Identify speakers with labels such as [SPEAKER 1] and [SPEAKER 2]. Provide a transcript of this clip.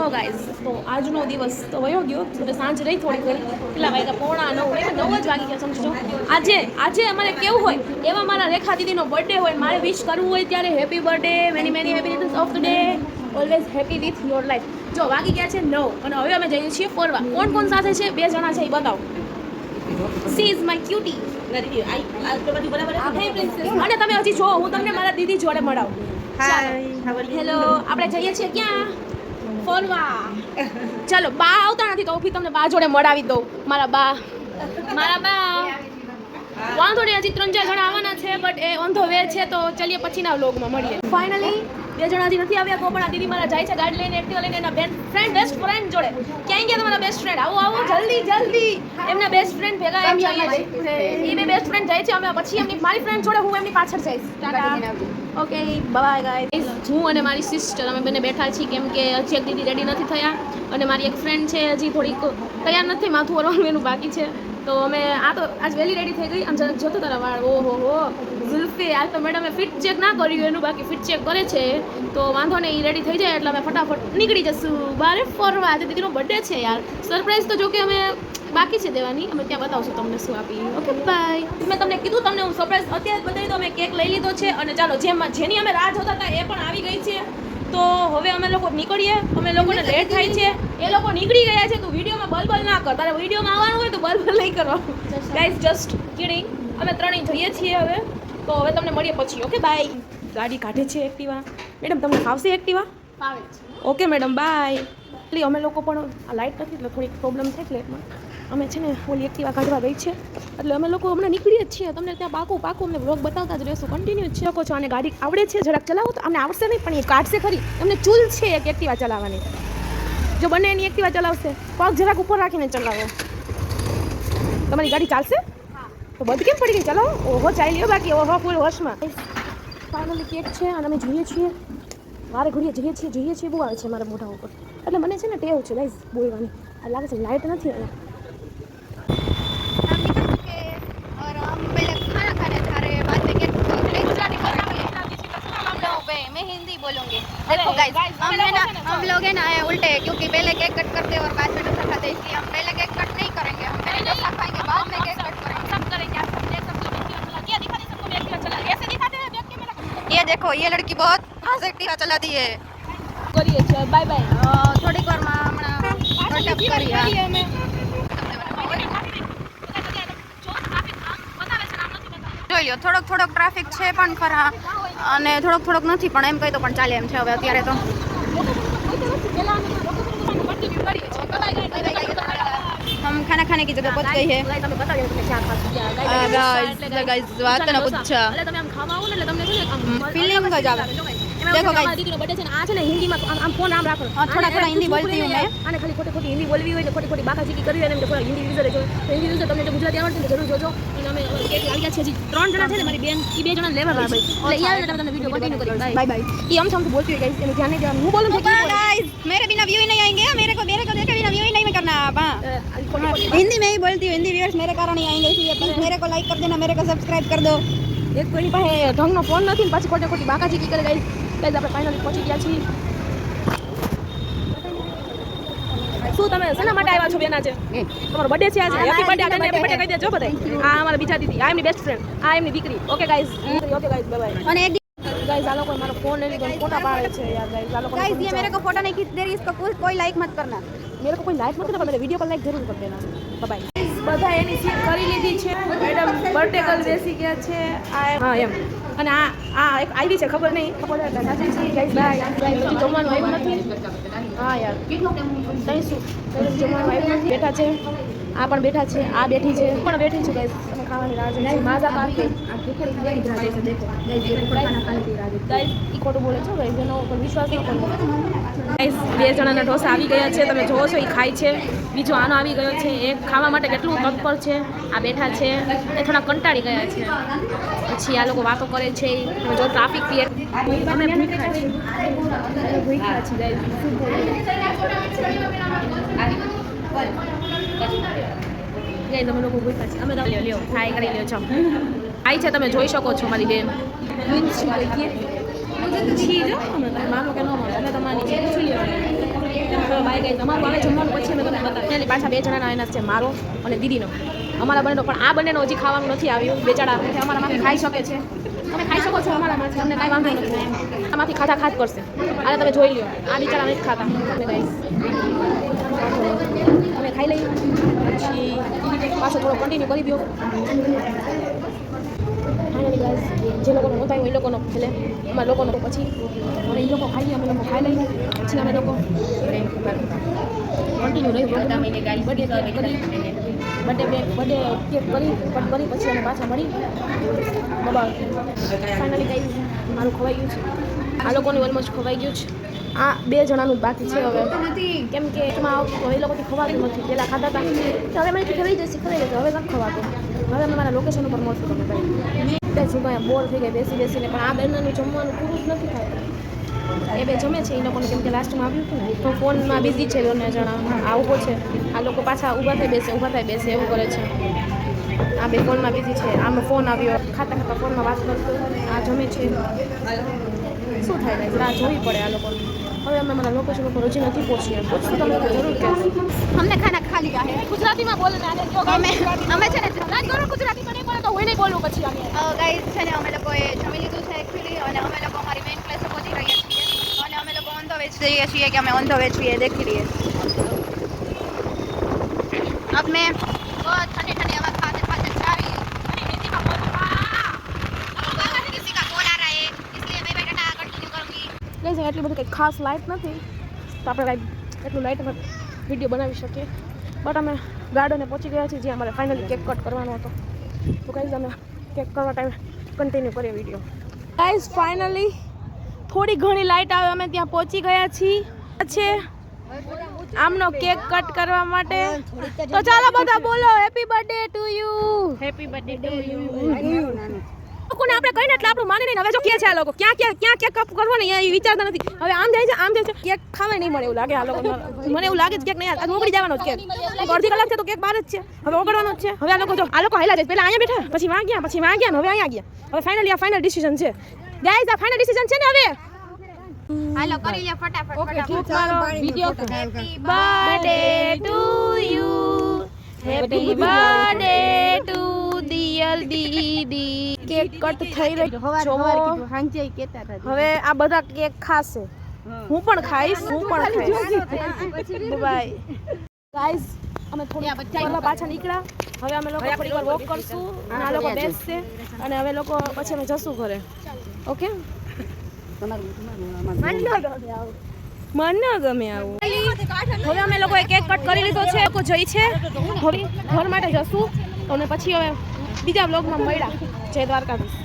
[SPEAKER 1] So guys તો આજનો દિવસ તો વયો ગયો એટલે સાંજ રહી થોડી ઘણી કેટલા વાગ્યા 8:45 9 જ વાગી ગયા સમજો. આજે અમારે કેવું હોય એવા મારા રેખા દીદીનો બર્થડે હોય મારે વિશ કરવું હોય ત્યારે happy birthday many many happy returns of the day always happy with your life. જો વાગી ગયા છે 9 અને હવે અમે જઈએ છીએ ફરવા. કોણ સાથે છે? 2 જણા છે એ બતાવો. સી ઇઝ માય ક્યુટી અને તમે હજી જો હું તમને મારા દીદી જોડે મળાવું. હેલો આપણે જઈએ છીએ ક્યાં ફરવા. ચાલો બા આવતા નથી તો હું તમને બા જોડે મળાવી દઉં. મારા બા વાંધો નહીં હજી 3-4 જણા આવવાના છે but A on the way છે તો ચલીએ પછીના વ્લોગમાં મળીએ. ફાઇનલી 2 જણા હજી નથી આવ્યા તો પણ આ દીદી મારા જાય છે ગાડી લઈને એક્ટિવા લઈને એના બેસ્ટ ફ્રેન્ડ જોડે. ક્યાં ગયા તમારા બેસ્ટ ફ્રેન્ડ? આવો જલ્દી એમના બેસ્ટ ફ્રેન્ડ ભેગા એમ જઈએ છીએ. એ બે બેસ્ટ ફ્રેન્ડ જાય છે અમે પછી એમની મારી ફ્રેન્ડ જોડે હું એમની પાછળ જઈશ. Tata okay bye guys. હું અને મારી સિસ્ટર અમે બંને બેઠા છીએ કેમ કે હજી એક દીદી રેડી નથી થયા અને મારી એક ફ્રેન્ડ છે હજી થોડીક તૈયાર નથી માથું ઓરવાનું એનું બાકી છે તો અમે આજ વહેલી રેડી થઈ ગઈ. આમ જરાક જોતો તારા વાળ ઓહો ઝુલ્ફી આ તો મેડમે ફિટ ચેક ના કર્યું એનું બાકી ફિટ ચેક કરે છે તો વાંધો નહીં એ રેડી થઈ જાય એટલે અમે ફટાફટ નીકળી જશું બારે ફરવા. આજે દીદીનો બર્થડે છે યાર. સરપ્રાઈઝ તો જો કે અમે બાકી છે દેવાની અમે ત્યાં બતાવશું તમને શું આપી. Okay bye. મેં તમને કીધું તમને હું સરપ્રાઈઝ અત્યારે બતાવી તો અમે કેક લઈ લીધો છે અને ચાલો જેની અમે રાહ જોતા હતા એ પણ આવી ગઈ છે તો હવે અમે લોકો નીકળીએ. અમે લોકોને લેટ થાય છે એ લોકો નીકળી ગયા છે. તું વિડીયોમાં બલબલ ના કર. તારે વિડીયોમાં આવવાનું હોય તો બલબલ નહીં કરવાનું. Guys just kidding. અમે ત્રણેય જઈએ છીએ હવે તો હવે તમને મળીએ પછી. Okay bye. ગાડી કાઢે છે એક્ટિવા. મેડમ તમને ફાવશે એક્ટિવા? ફાવે છે. Okay madam bye. એટલે અમે લોકો પણ આ લાઇટ નથી એટલે થોડીક પ્રોબ્લેમ થાય ફ્લેટમાં અમે છે ને ઓલી એક્ટિવા કાઢવા ગઈ છે એટલે અમે લોકો હમણાં નીકળીએ જ છીએ. તમને ત્યાં પાકું અમને વ્લોગ બતાવતા જ રહેશું કન્ટિન્યુ છે. લોકો છો આને ગાડી આવડે છે જરાક ચલાવો તો અમને આવડશે નહીં પણ એ કાઢશે ખરી. એમને ચૂલ છે એક એક્ટિવા ચલાવવાની. જો બંને એની એક્ટિવા ચલાવશે પગ જરાક ઉપર રાખીને ચલાવો. તમારી ગાડી ચાલશે તો બંધ કેમ પડી ગઈ? ચલાવો. ઓહો ચાલી લ્યો બાકી ઓહો ફૂલ હોશમાં. ફાઇનલી કેક છે અને અમે જોઈએ છીએ વારે ઘડીએ જઈએ છીએ બહુ આવે છે મારા મોઢા ઉપર એટલે મને છે ને ટેવ છે ગાઈઝ બોલવાની. આ લાગે છે લાઇટ નથી અહીંયા.
[SPEAKER 2] देखो गाइस हम लोग है ना उल्टे क्योंकि पहले केक कट करते और बाद में डोसा खाते इसलिए हम पहले केक कट नहीं करेंगे. हम पहले डोसा खाएंगे बाद में केक कट करेंगे. सब करेंगे. आप सब देख सकते हो क्या दिखा नहीं सबको एक्टिवा चला ऐसे दिखाते हैं देख के मेरा. ये देखो ये लड़की बहुत फास्ट एक्टिवा चलाती है.
[SPEAKER 1] કરીએ છીએ બાય બાય.
[SPEAKER 2] થોડીક વારમાં હમણાં કટઅપ કરીએ અમે. જોઈ લો થોડોક ટ્રાફિક છે પણ ખરા અને થોડોક નથી પણ એમ કહી તો પણ ચાલે એમ છે હવે અત્યારે તો. हम खाना खाने की जगह पहुंच गई है. गाइस बात ना पूछा फीलिंग का जावे. देखो गाइस
[SPEAKER 1] દીદીનો બર્થડે છે ને આ છે ને હિન્દીમાં આમ ફોન આમ રાખો.
[SPEAKER 2] થોડા હિન્દી બોલતી હું મેં.
[SPEAKER 1] અને ખાલી ખોટી હિન્દી બોલવી હોય ને ખોટી બાકાચીકી કરવી હોય ને થોડા હિન્દી યુઝર જો હિન્દી યુઝર તમને જો ગુજરાતી આવડે તો જરૂર જોજો. અને અમે કેક આવી ગયા છે હજી 3 જણા છે ને મારી બેન એ 2 જણા લેવા ભાઈ એટલે ઈ આવે તમને વિડિયો કન્ટિન્યુ કરી બાય બાય. ઈ આમ બોલતી હોય ગાઈસ એને ધ્યાન નહીં દેવાનું. હું બોલું છું
[SPEAKER 2] गाइस मेरे बिना व्यू ही नहीं आएंगे. मेरे को देखे बिना व्यू ही नहीं करना आप. हिंदी में ही बोलती हूँ. हिंदी व्यूअर्स मेरे कारण ही आएंगे इसलिए प्लीज मेरे को लाइक कर देना मेरे को सब्सक्राइब कर दो.
[SPEAKER 1] એક કોઈની પાસે ઢંગનો ફોન નથી ને પાછી ખોટી બાકાચીકી કરે ગાઈસ. ગાઈસ આપણે ફાઇનલી પહોંચી ગયા છીએ. શું તમે શેના માટે આવ્યા છો? બેના છે તમારો બર્થડે છે આજે. હેપી બર્થડે આને હેપી બર્થડે કહી દેજો બધાય. આ અમારા બીજા દીદી આ એમની બેસ્ટ ફ્રેન્ડ આ એમની દીકરી. Okay guys bye bye.
[SPEAKER 2] અને એક
[SPEAKER 1] गाइस आ लोग हमारा फोन ले लीजिए फोटो पाड़े छे यार. गाइस आ लोग
[SPEAKER 2] गाइस ये मेरे को फोटो नहीं खींच दे रही इसको कोई लाइक मत करना.
[SPEAKER 1] मेरे को कोई लाइक मत करना मेरे वीडियो पर लाइक जरूर कर देना. Bye bye. બધા એની સીટ કરી લીધી છે. મેડમ બર્થડે ગર્લ બેસી ગયા છે. હા એમ અને આ એક આવી છે ખબર નહીં ખબર એટલે સાચી છે ગાઈસ. બાય. હજી જમવાનું આવ્યું નથી. હા યાર તઈ શું જમવાનું આવ્યું નથી. બેઠા છે આ પણ બેઠા છે આ બેઠી છે પણ બેઠી છું ગાઈસ. અમે ખાવાની રાહ જોઈએ છીએ. માજા પાર્ટી આ ખીચડી કેવી રાહ જોઈએ છે દેખો ગાઈસ. ये खाना खाने की राह જોઈએ ગાઈસ. ઈ ખોટું બોલે છે ગાઈસ એનો પર વિશ્વાસ ન કરવો ગાઈસ. 2 જણાના ઢોસા આવી ગયા છે તમે જોવો છો ઈ ખાય છે. બીજો આનો આવી ગયો છે. એક ખાવા માટે કેટલું તત્પર છે. આ બેઠા છે એ થોડા કંટાળી ગયા છે. પછી આ લોકો વાતો કરે છે જો ટ્રાફિક પીએ અમે ભૂખ્યા છીએ ગાઈસ. શું બોલે ગાઈસ તમે લોકો ભૂખ્યા છે. અમે લ્યો ટ્રાય કરી લ્યો છો. આઈ છે તમે જોઈ શકો છો મારી બેન છી જો અમે માનો કે ન મળે અમે તમારી છે પૂછી લ્યો હાય ગાઈસ અમારું આવે જમવાનું પછી અમે તમને બતાવીએ પાછા 2 જણાના એના છે મારો અને દીદીનો અમારા બંનેનો પણ આ બંનેનો હજી ખાવાનું નથી આવ્યું બેચારા અમારામાંથી ખાઈ શકે છે તમે ખાઈ શકો છો અમારામાંથી અમને કાંઈ વાંધો નથી આમાંથી ખાતા ખાત કરશે આને તમે જોઈ લ્યો આ બિચારા નથી ખાતા ગાઈસ અમે ખાઈ લઈએ પછી પાછો થોડો કન્ટિન્યુ કરી દો ફાઇનલી ગાઈસ જે લોકોનો નહોતા એ લોકોનો ભલે અમારા લોકોનો પછી અને એ લોકો ખાઈ અમે લોકો ખાઈ લઈએ પછી અમે લોકો કન્ટિન્યુ રહી બર્થડે કેક કરી કટ કરી પછી અમે પાછા મળી બાબા ફાઇનલી ગાઈસ મારું ખવાઈ ગયું છે આ લોકોનું ઓલમોસ્ટ ખવાઈ ગયું છે આ 2 જણાનું બાકી છે હવે કેમ કે એમાં એ લોકોથી ખવાતું નથી પહેલાં ખાતા હતા હવે મને ખવાઈ જશે ખવાઈ જશે હવે નથી ખવાતું હવે અમે મારા લોકેશન ઉપર મળશું તમે ભાઈ શું કહે બોર થઈ ગયા બેસીને પણ આ બંનેનું જમવાનું પૂરું જ નથી થાય એ 2 જમે છે એ લોકોને કેમ કે લાસ્ટમાં આવ્યું હતું ને તો ફોનમાં બિઝી છે 2 જણા આ ઊભો છે આ લોકો પાછા ઊભા થઈ બેસે એવું કરે છે આ 2 ફોનમાં બિઝી છે આમાં ફોન આવ્યો ખાતા ફોનમાં વાત કરતો આ જમે છે શું થાય ગાઈસ રાહ જોવી પડે આ લોકોને હવે અમે મારા લોકેશન ઉપર હજી નથી પહોંચ્યા પૂછશું તમે લોકો જરૂર કહેશો
[SPEAKER 2] हमने खाना खा लिया है
[SPEAKER 1] ગુજરાતીમાં બોલને આને જો
[SPEAKER 2] અમે છે ને
[SPEAKER 1] રાજ કરો ગુજરાતીમાં નહીં બોલે તો હું નહીં બોલું પછી અમે
[SPEAKER 2] ગાઈસ છે ને અમે લોકોએ જમી લીધું છે એકચ્યુઅલી અને અમે લોકો અમારી મેઇન પ્લેસે પહોંચી રહ્યા છીએ અને અમે લોકો ઓન ધ વે જઈએ છીએ કે અમે ઓન ધ વે છીએ દેખી રહીએ अब मैं बहुत ठंडी ठंडी हवा खाते खाते जा रही हूँ किसी का कॉल आ रहा है इसलिए मैं बेटा कंटिन्यू करूँगी
[SPEAKER 1] ગાઈસ એટલી બધી કંઈ ખાસ લાઇટ નથી તો આપણે કાંઈ એટલું લાઇટમાં વિડીયો બનાવી શકીએ બટ અમે ગાર્ડને પહોંચી ગયા છીએ જ્યાં અમારે ફાઇનલી કેક કટ કરવાનો હતો તો ગાઈસ અમે કેક કરવા ટાઈમે કન્ટિન્યુ કરીએ વિડીયો ગાઈસ ફાઇનલી થોડી ઘણી લાઇટ આવે અમે ત્યાં પહોંચી ગયા છીએ આમનો કેક કટ કરવા માટે તો ચાલો બધા બોલો happy birthday to you happy birthday to you લોકોને આપણે કહીને એટલે આપણું માની નહીં હવે જો કે છે આ લોકો ક્યાં કેક કપ કરવો ને એ વિચારતા નથી હવે આમ જાય છે કેક ખાવા નહીં મળે એવું લાગે આ લોકો મને એવું લાગે છે કેક નહીં આજ ઉગડી જવાનો જ કેક અડધી કલાક છે તો કેક બહાર જ છે હવે ઓગળવાનો જ છે હવે આ લોકો જો આ લોકો હાલ્યા જાય પહેલા અહીંયા બેઠા પછી વાં ગયા ને હવે અહીંયા ગયા હવે ફાઇનલી આ ફાઇનલ ડિસિઝન છે ગાઈઝ આ ફાઇનલ ડિસિઝન છે ને હવે
[SPEAKER 2] હાલો કરી લે ફટાફટ
[SPEAKER 1] video happy birthday to you happy birthday to dear દીદી કેક કટ થઈ રહ્યો હવે આ બધા કેક ખાશે હું પણ ખાઈશ બાય ગાઈઝ અમે થોડી ફરવા પાછા નીકળ્યા હવે અમે લોકો થોડી વાર વોક કરશું અને આ લોકો બેસશે અને હવે લોકો પછી અમે જશું ઘરે ઓકે મન ન ગમે આવું હવે અમે લોકોએ કેક કટ કરી લીધો છે લોકો જઈ છે હવે ઘર માટે જશું અને પછી હવે બીજા વ્લોગમાં મળ્યા જય દ્વારકાધીશ